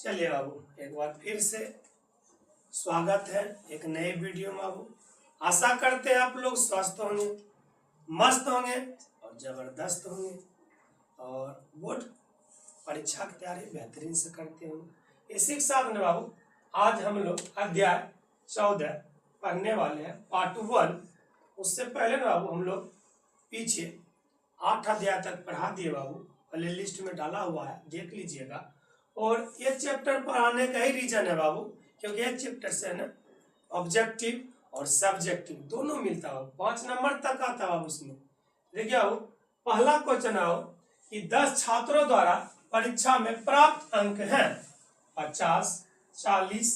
चलिए बाबू, एक बार फिर से स्वागत है एक नए वीडियो में बाबू। आशा करते हैं आप लोग स्वस्थ होंगे, मस्त होंगे और जबरदस्त होंगे और बोर्ड परीक्षा की तैयारी बेहतरीन से करते होंगे। इसी के साथ में बाबू आज हम लोग अध्याय 14 पढ़ने वाले हैं, पार्ट 1। उससे पहले ना बाबू हम लोग पीछे 8 अध्याय तक पढ़ा दिए बाबू, प्ले लिस्ट में डाला हुआ है, देख लीजिएगा। और ये चैप्टर पढ़ाने का ही रीजन है बाबू, क्योंकि ये चैप्टर से ना ऑब्जेक्टिव और सब्जेक्टिव दोनों मिलता है। 5 नंबर तक आता है बाबू इसमें। देखिए बाबू, पहला क्वेश्चन आओ कि 10 छात्रों द्वारा परीक्षा में प्राप्त अंक हैं 50, 40,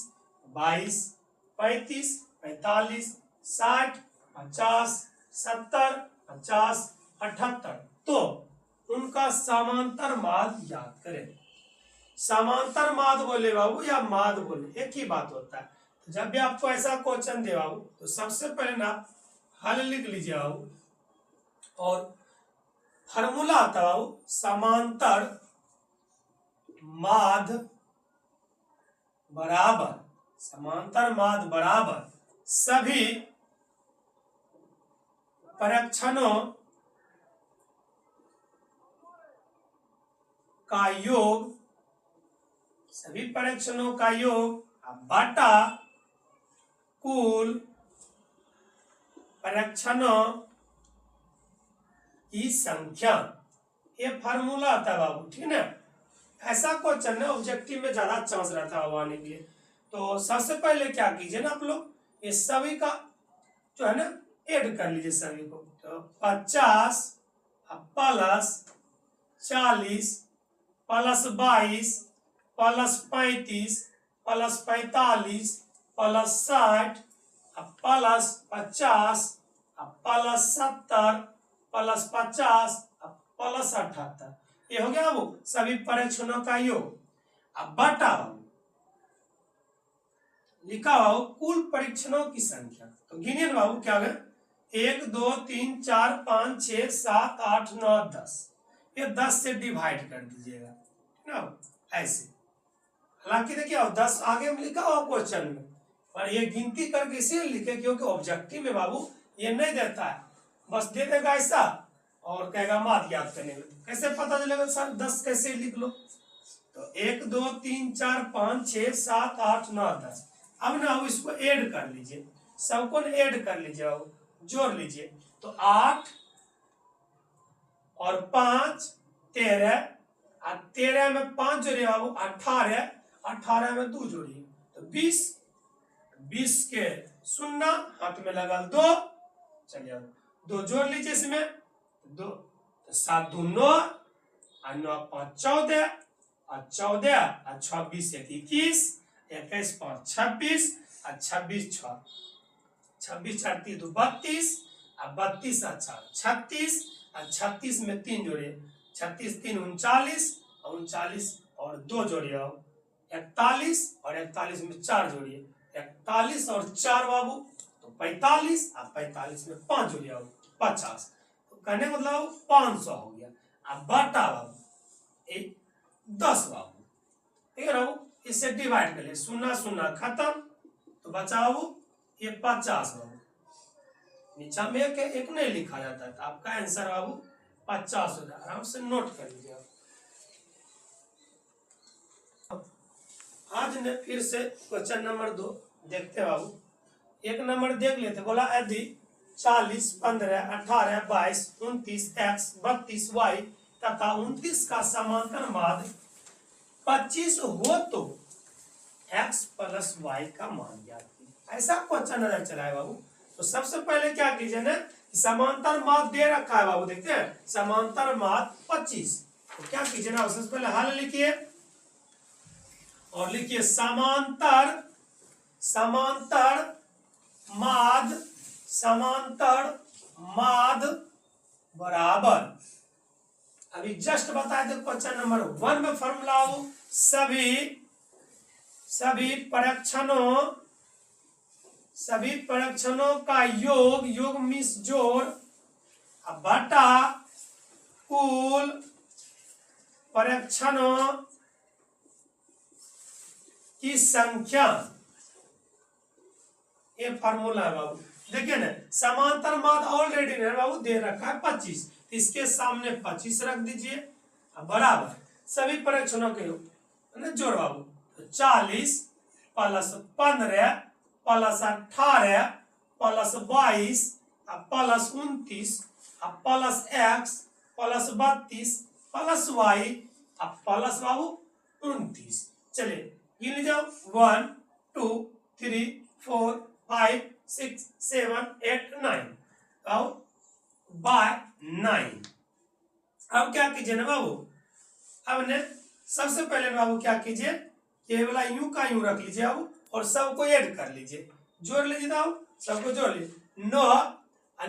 22, 35, 45, 60, 50, 70, 50, 78। तो उनका समांतर माध्य याद करें। समांतर माध्य बोले बाबू या माध्य बोले एक ही बात होता है। तो जब भी आपको ऐसा क्वेश्चन दे बाबू तो सबसे पहले ना हल लिख लीजिए बाबू, और फार्मूला आता है बाबू समांतर माध्य बराबर, समांतर माध्य बराबर सभी परीक्षणों का योग, सभी परीक्षणों का योग बटा कुल परीक्षणों की संख्या। ये फार्मूला आता है बाबू, ठीक है। ऐसा क्वेश्चन है ऑब्जेक्टिव में ज्यादा चांस रहता है आने के लिए। तो सबसे पहले क्या कीजिए ना आप लोग, ये सभी का जो है ना ऐड कर लीजिए सभी को। तो 50 plus 40 plus 22 plus 35 plus 45 plus 60 plus 50 plus 70 plus 50 plus 78। ये हो गया बाबू सभी परीक्षणों का योग। अब बटा लिखा बाबू कुल परीक्षणों की संख्या। तो गिनिए बाबू क्या है, 1 2 3 4 5 6 7 8 9 10। ये 10 से डिवाइड कर दीजिएगा ना ऐसे। हालांकि देखिए 10 आगे में लिखा हुआ क्वेश्चन में, पर ये गिनती करके इसीलिए लिखे क्योंकि ऑब्जेक्टिव में बाबू ये नहीं देता है, बस दे देगा ऐसा और कहेगा माध्य याद करने में। कैसे पता चलेगा सर 10 कैसे लिख लो। तो 1 2 3 4 5 6 7 8 9 10। अब ना इसको ऐड कर लीजिए, सबको ऐड कर लीजिए, जोड़ लीजिए। तो 8 और 5 13, 13 में 5 जोड़िए बाबू 18, 18 में 2 जोड़िए तो 20, 20 के 0 हाथ में लगा 2। चलिए 2 जोड़ लीजिए इसमें, 2 7 2 9 और 9 5 14 और 14 और 26 21, 21 5 26 और 26 6 26 36 तो 32 और 32 और 4 36 और 36 में 3 जोड़िए, 36 3 39 और 39 और 2 जोड़िए 41 और 41 में 4 जोड़िए, 41 और 4 बाबू तो 45 और 45 में 5 जोड़िए 50। तो कहने मतलब 500 हो गया। अब बटा बाबू 10 बाबू, ठीक है बाबू। इससे डिवाइड कर लिए 0 0 खत्म तो बचा बाबू ये 50 बाबू। नीचा में एक नहीं लिखा जाता है, तो आपका आंसर बाबू 50 हो जाए। आराम से नोट कर लीजिए। आज ने फिर से क्वेश्चन नंबर 2 देखते हैं बाबू। 1 नंबर देख लेते, बोला यदि 40 15 18 22 29 x 32 y तथा 29 का समांतर माध्य 25 हो तो x प्लस y का मान ज्ञात कीजिए। ऐसा क्वेश्चन नजर चला है बाबू। तो सबसे पहले क्या कीजिए ना, समांतर माध्य दे रखा है बाबू, देखते हैं समांतर माध्य 25। तो क्या कीजिए ना, सबसे पहले हल लिखिए और लिखिए समांतर माध्य बराबर, अभी जस्ट बताए थे क्वेश्चन नंबर 1 में फॉर्मूला हो, सभी परीक्षणों का योग मीन्स जोड़ बटा कुल परीक्षणों की संख्या, ये फार्मूला है बाबू। देखिए ना, समांतर माद ऑलरेडी है बाबू दे रखा है 25, इसके सामने 25 रख दीजिए बराबर सभी परीक्षणों के जोड़ बाबू। तो 40 plus 15 plus 18 plus 22 plus 29 plus x plus 32 plus y plus बाबू 29। चलिए गिन जाओ 1 2 3 4 5 6 7 8 9 अब बाय 9। अब क्या कीजिए ना बाबू, अब ने सबसे पहले बाबू क्या कीजिए, ये वाला यूं का यूं रख लीजिए बाबू और सबको ऐड कर लीजिए, जोड़ लीजिए बाबू, सबको जोड़ लीजिए। 9 और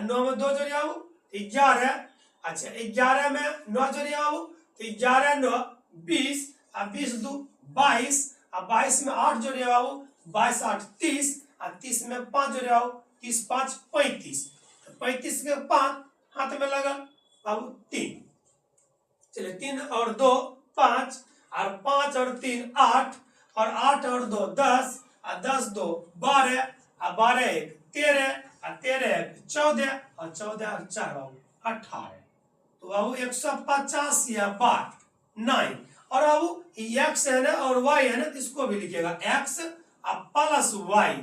9 में 2 जोड़िए बाबू 11। अच्छा 11 में 9 जोड़िए बाबू तो 11 9 20 और 20 2 22 और 22 में 8 जोड़िए बाबू 22 8 30 और 30 में 5 जोड़िए बाबू 30 5 35। तो 35 के 5 हाथ में लगा बाबू 3। चलिए 3 और 2 5 और 5 और 3 8 और 8 और 2 10 और 10 2 12 और 12 1 13 और 13 1 14 और 14 और 4 बाबू 18। तो बाबू 150 या बार 9। और बाबू x है ना और y है ना, इसको भी लिखिएगा x प्लस y,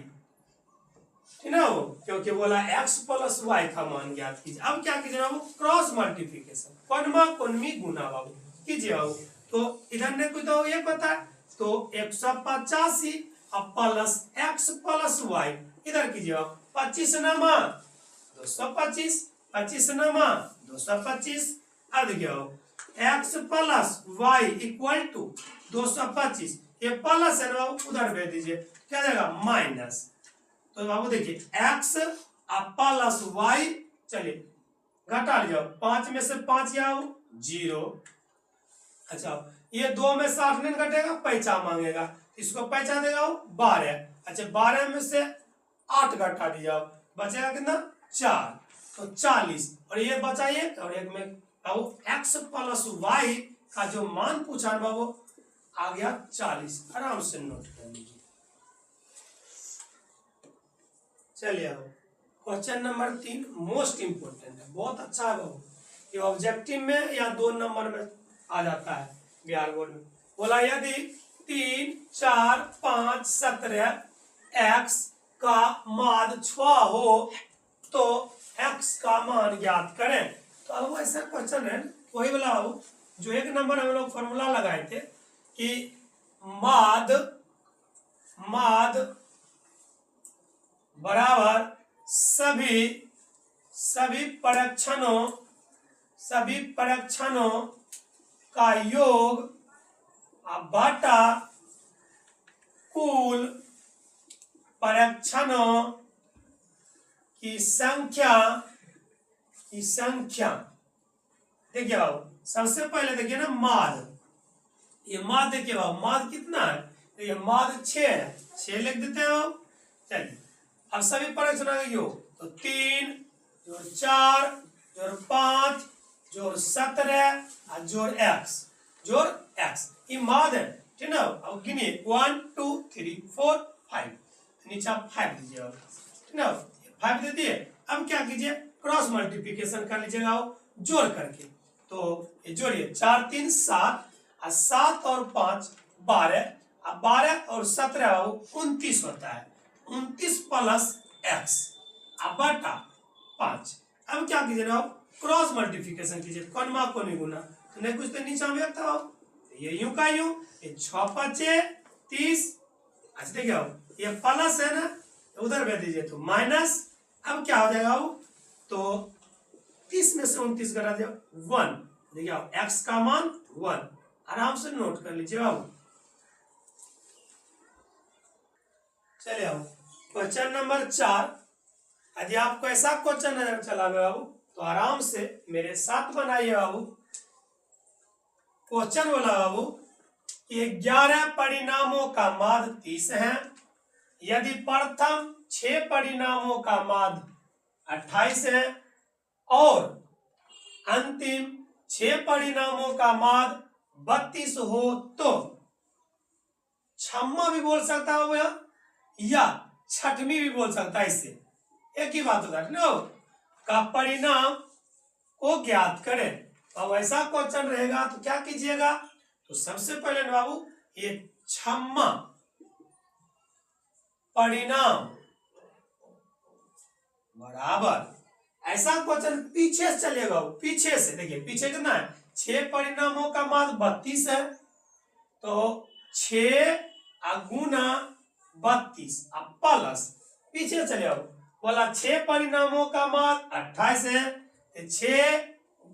ठीक है वो, क्योंकि बोला x प्लस y का मान ज्ञात कीजिए। अब क्या कीजिए बाबू, क्रॉस मल्टीप्लिकेशन, कोनमा कोनमी गुना बाबू कीजिए बाबू। तो इधर ने कुछ तो ये पता है, तो 185 प्लस x प्लस y इधर कीजिए बाबू, 25 नमा 225, 25 नमा 225। अब देखिए x plus y equal to 225, ये प्लस है ना बाबू उधर भेज दीजिए, क्या जाएगा माइनस। तो बाबू देखिए x प्लस y, चलिए घटा लीजिए 5 में से 5 जाओ 0। अच्छा ये 2 में से 8 नहीं घटेगा, पैसा मांगेगा, इसको पैसा देगा 12। अच्छा 12 में से 8 घटा दीजिए, बचेगा कितना 4, तो 40। और ये बचा एक और एक में बाबू x प्लस y का जो मान पूछा है बाबू आ गया 40। आराम से नोट कर लीजिए। चलिए अब क्वेश्चन नंबर 3 मोस्ट इंपोर्टेंट है, बहुत अच्छा है बाबू, ये ऑब्जेक्टिव में या 2 नंबर में आ जाता है बिहार बोर्ड में। बोला यदि 3 4 5 17 x का माद 6 हो तो x का मान ज्ञात करें। तो अब ऐसा क्वेश्चन है वही वाला हो जो 1 नंबर हम लोग फॉर्मूला लगाए थे कि माद बराबर सभी परीक्षणों का योग बटा कुल परीक्षणों की संख्या। देखिए बाबू सबसे पहले देखिए ना माद, ये माद देखिए बाबू माद कितना है, देखिए माद 6 है, 6 लिख देते हैं बाबू। चलिए अब सभी परीक्षणों का योग, तो 3 जोड़ 4 जोड़ 5 जोड़ 17 और जोड़ x ये माद है, ठीक है। अब गिनिए 1 2 3 4 5, नीचे आप 5 दीजिए, ठीक है 5 दे दिए। अब क्या कीजिए क्रॉस मल्टीप्लिकेशन कर लीजिएगा जोड़ करके, तो ये जोड़िए 4 3 7 और 7 और 5 12 और 12 और 17 29 होता है, 29 प्लस x बटा 5। अब क्या कीजिए ना क्रॉस मल्टीप्लिकेशन कीजिए, कोनमा कोनी गुना, तो नहीं कुछ तो नीचे में था ये यूं का यूं, ये 6 5 30। अच्छा देखिए ये प्लस है ना, उधर भेज दीजिए तो माइनस। अब क्या हो जाएगा तो 30 में से 29 घटा दिया 1, देखिए x का मान 1, आराम से नोट कर लीजिए बाबू। चलिए आओ क्वेश्चन नंबर 4। यदि आपको ऐसा क्वेश्चन नजर चला बाबू तो आराम से मेरे साथ बनाइए बाबू। क्वेश्चन बोला बाबू कि 11 परिणामों का माद 30 है, यदि प्रथम 6 परिणामों का माद 28 है और अंतिम 6 परिणामों का माद 32 हो तो छम्मा भी बोल सकता है वो या छठवीं भी बोल सकता है, इससे एक ही बात होता है ना, का परिणाम को ज्ञात करें। अब ऐसा क्वेश्चन रहेगा तो क्या कीजिएगा, तो सबसे पहले ना बाबू ये छम्मा परिणाम बराबर, ऐसा क्वेश्चन पीछे से चलेगा, पीछे से देखिए पीछे कितना है, 6 परिणामों का मान 32 है, तो 6 गुना 32 अब प्लस पीछे चले आओ, बोला 6 परिणामों का मान 28 है, तो 6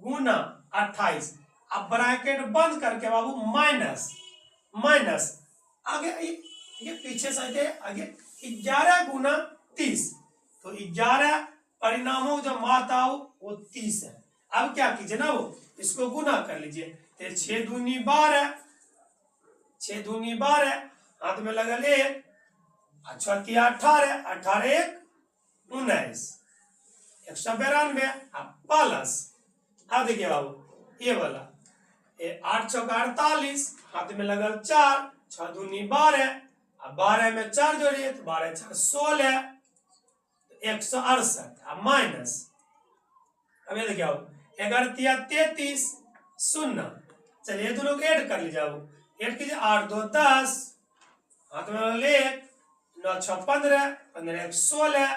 गुना 28, अब ब्रैकेट बंद करके बाबू माइनस माइनस आगे ये पीछे से आगे 11 गुना 30, तो 11 परिणामों जो मात आओ वो 30 है। अब क्या कीजिए ना, वो इसको गुना कर लीजिए, तो 6 दूनी 12, 6 दूनी 12, हाथ में लगल 1, अच्छा किया 18, 18 1 19, 192 अब प्लस, अब देखिए बाबू ये वाला 8 चौका 48, हाथ में लगल 4, 6 दूनी 12, अब 12 में 4 जोड़िए तो 12 4 16, 168 अब माइनस, अब ये देखिए 11 33 0, चलिए दोनों को ऐड कर लीजिए, ऐड कीजिए 8 2 10, हाथ में लगल 1, 9 6 15, 15 1 16,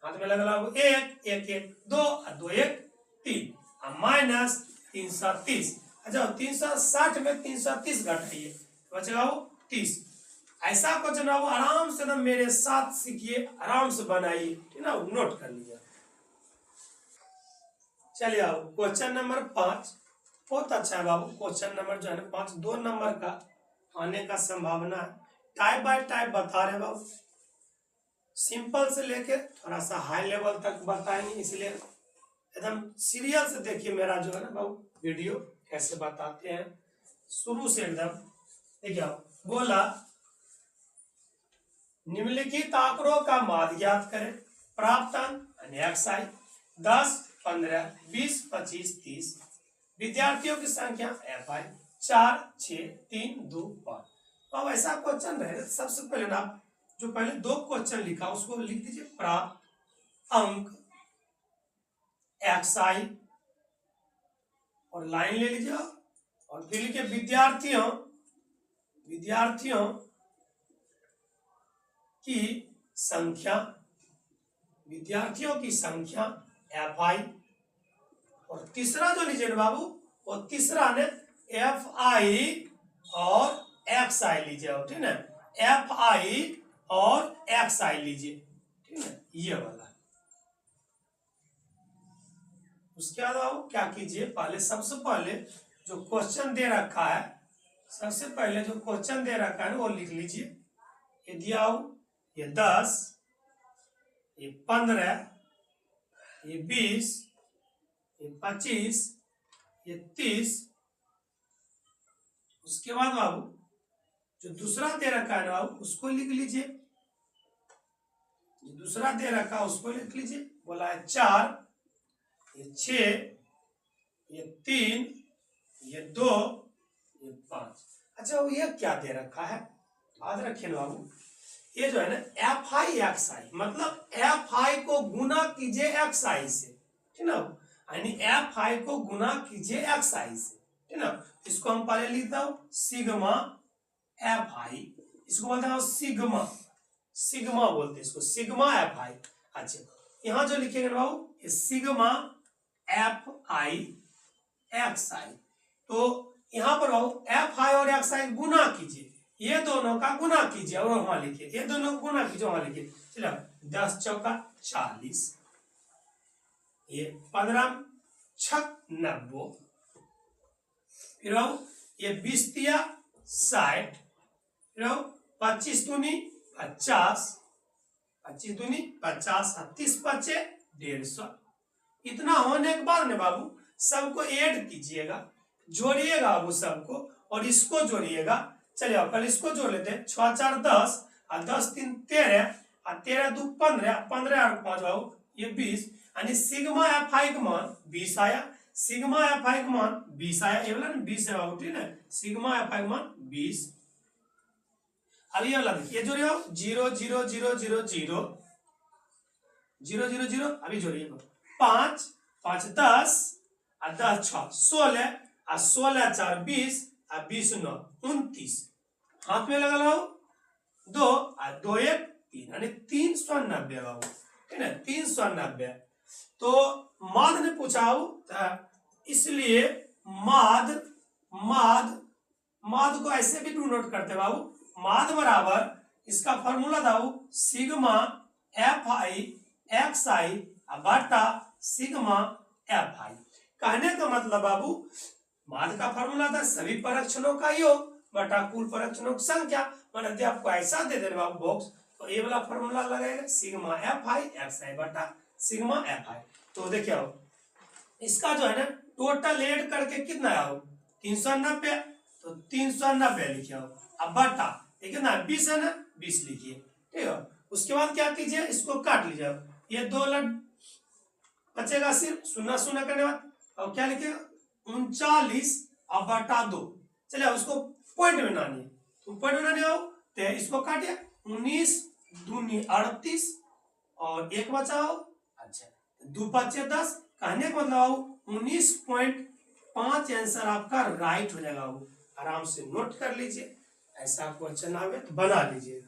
हाथ में लगल 1 1 1 2 2 1 3, अब माइनस 330, अच्छा 360 में 330 घटाइए बचेगा वो 30। ऐसा क्वेश्चन आप आराम से ना मेरे साथ सीखिए, आराम से बनाइए, ठीक ना, नोट कर लीजिए। चलिए आओ क्वेश्चन नंबर 5, बहुत अच्छा है बाबू, क्वेश्चन नंबर जो है ना 5 2 नंबर का आने का संभावना है, टाइप बाय टाइप बता रहे बाबू, सिंपल से लेके थोड़ा सा हाई लेवल तक बताएंगे, इसलिए एकदम सीरियल से देखिए मेरा जो है ना बाबू वीडियो कैसे बताते हैं, शुरू से एकदम देखिए। बोला निम्नलिखित आंकड़ों का माध्य ज्ञात करें, प्राप्त अंक XI 10 15 20 25 30, विद्यार्थियों की संख्या FI 4 6 3 2 5। अब ऐसा क्वेश्चन रहे, सबसे पहले ना जो पहले 2 क्वेश्चन लिखा उसको लिख दीजिए, प्राप्त अंक XI और लाइन ले लीजिए, और फिर लिखिए विद्यार्थियों की संख्या, विद्यार्थियों की संख्या FI, और तीसरा जो लीजिए बाबू वो तीसरा ने FI और XI लीजिए, ठीक है, FI और XI लीजिए, ठीक है, ये वाला। उसके बाद आओ क्या कीजिए, पहले सबसे पहले जो क्वेश्चन दे रखा है, सबसे पहले जो क्वेश्चन दे रखा है ना वो लिख लीजिए, ये दिया हो, ये 10, ये 15, ये 20, ये 25, ये 30। उसके बाद बाबू जो दूसरा दे रखा है ना बाबू उसको लिख लीजिए, जो दूसरा दे रखा है उसको लिख लीजिए, बोला है 4, ये 6, ये 3, ये 2, ये 5। अच्छा वो ये क्या दे रखा है, याद रखिए बाबू, ये जो है ना FI XI, मतलब FI को गुना कीजिए XI से, ठीक ना, यानी FI को गुना कीजिए XI से, ठीक ना। इसको हम पहले लिखता हूं सिग्मा FI, इसको बोलते हैं सिग्मा, सिग्मा बोलते हैं इसको, सिग्मा FI। अच्छा यहां जो लिखेंगे बाबू ये सिग्मा FI XI, तो यहां पर बाबू FI और XI गुना कीजिए, ये दोनों का गुना कीजिए और वहां लिखिए, ये दोनों का गुना कीजिए वहां लिखिए, चलो 10 चौका 40, ये 15 छक 90, फिर ये 20 तिया 60, फिर 25 दूनी 50, 25 दूनी 50, 30 बचे 150। इतना होने के बाद ना बाबू सबको ऐड कीजिएगा, जोड़िएगा बाबू सबको, और इसको जोड़िएगा। चलिए कल इसको जोड़ लेते हैं, 6 4 10 और 10 3 13 और 13 2 15, 15 और 5 बाबू ये 20, यानी सिग्मा FI का मान 20 आया, सिग्मा FI का मान 20 आया, ये वाला ना 20 है बाबू, ठीक है, सिग्मा FI का मान 20। अब ये वाला देखिए, जोड़िए 0 0 0 0 0 0 0 0, अभी जोड़िए 5 5 10 और 10 6 16 और 16 4 20 और 20 9 29, हाथ में लगा लो 2 और 2 1 3, यानी 390 बाबू, ठीक है 390। तो माद ने पूछा हो, इसलिए माद माद माद को ऐसे भी नोट करते बाबू, माद बराबर इसका फॉर्मूला था सिग्मा एफ आई एक्स आई बटा सिग्मा एफ आई। कहने का मतलब बाबू, माद का फॉर्मूला था सभी परीक्षणों का योग बटा कुल परीक्षणों की संख्या। मैंने यदि आपको ऐसा दे दे बाबू बॉक्स, तो ये वाला फॉर्मूला लगाएगा सिग्मा एफ आई एक्स आई बटा सिग्मा एफ आई। तो देखिए इसका जो है ना टोटल ऐड करके कितना आओ 390, तो 390 लिखिए अब बटा ये कितना 20 है ना 20 लिखिए, ठीक है। उसके बाद क्या कीजिए, इसको काट लीजिए, ये 2 लट बचेगा सिर्फ शून्य शून्य करने बाद, और क्या लिखिएगा 39 और बटा 2। चलिए उसको पॉइंट बनानी है, तो पॉइंट बनाने आओ तो इसको काटिए 19 दूनी 38 और एक बचाओ, अच्छा 2 5 10, कहने का मतलब 19.5 आंसर आपका राइट हो जाएगा। आराम से नोट कर लीजिए, ऐसा क्वेश्चन आवे तो बना लीजिए।